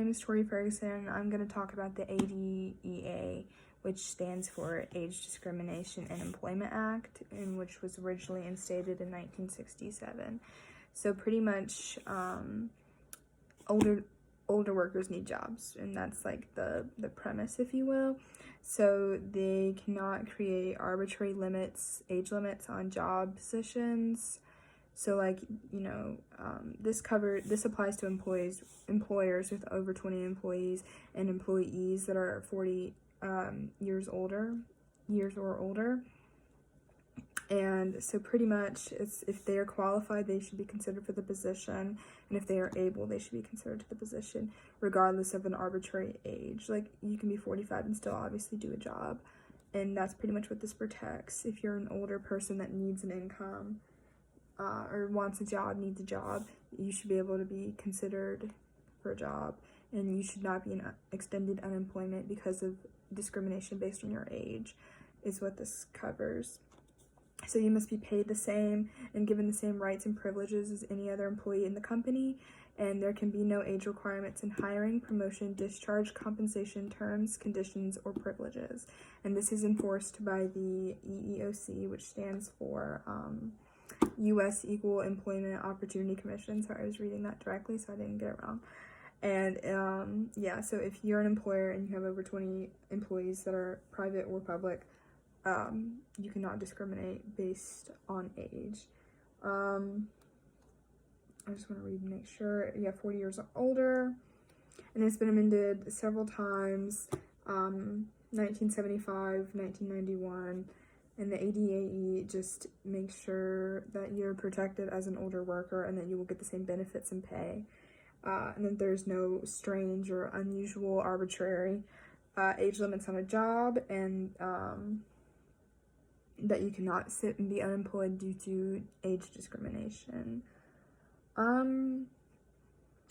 name is Tori Ferguson. I'm going to talk about the ADEA, which stands for Age Discrimination in Employment Act, and which was originally instated in 1967. So pretty much older workers need jobs, and that's like the premise, if you will. So they cannot create arbitrary age limits on job positions. So like, this applies to employers with over 20 employees and employees that are 40 years or older. And so pretty much if they are qualified, they should be considered for the position, and if they are able, they should be considered to the position regardless of an arbitrary age. Like, you can be 45 and still obviously do a job, and that's pretty much what this protects. If you're an older person that needs an income or wants a job, needs a job, you should be able to be considered for a job, and you should not be in extended unemployment because of discrimination based on your age, is what this covers. So you must be paid the same and given the same rights and privileges as any other employee in the company, and there can be no age requirements in hiring, promotion, discharge, compensation, terms, conditions, or privileges. And this is enforced by the EEOC, which stands for U.S. Equal Employment Opportunity Commission. Sorry, I was reading that directly, so I didn't get it wrong. And so if you're an employer and you have over 20 employees that are private or public, you cannot discriminate based on age. I just want to read and make sure. 40 years or older, and it's been amended several times, 1975, 1991, and the ADAE just makes sure that you're protected as an older worker and that you will get the same benefits and pay, and that there's no strange or unusual, arbitrary age limits on a job, and that you cannot sit and be unemployed due to age discrimination.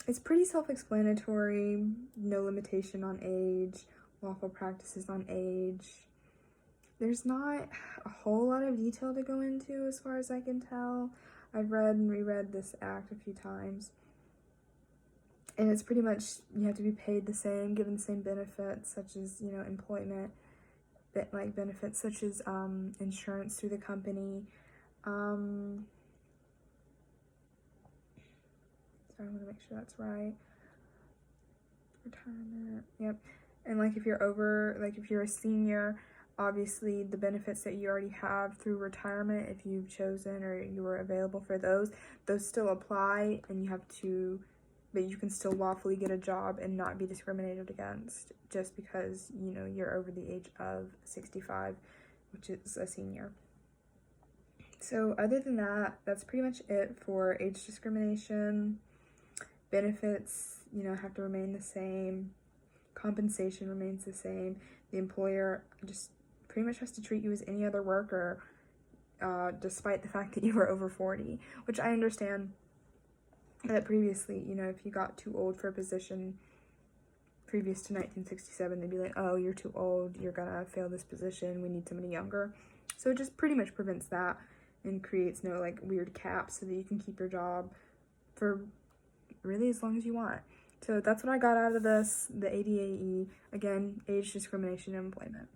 It's pretty self-explanatory. No limitation on age, lawful practices on age. There's not a whole lot of detail to go into as far as I can tell. I've read and reread this act a few times, and it's pretty much, you have to be paid the same, given the same benefits, such as, employment, like benefits such as insurance through the company. Sorry, I want to make sure that's right. Retirement, yep. And like if you're a senior, obviously the benefits that you already have through retirement, if you've chosen or you were available for those still apply, and but you can still lawfully get a job and not be discriminated against just because, you're over the age of 65, which is a senior. So other than that, that's pretty much it for age discrimination. Benefits, have to remain the same. Compensation remains the same. The employer just pretty much has to treat you as any other worker, despite the fact that you were over 40, which I understand that previously, if you got too old for a position previous to 1967, they'd be like, oh, you're too old, you're gonna fail this position, we need somebody younger. So it just pretty much prevents that and creates no weird caps so that you can keep your job for really as long as you want. So that's what I got out of this, the ADAE, again, age discrimination in employment.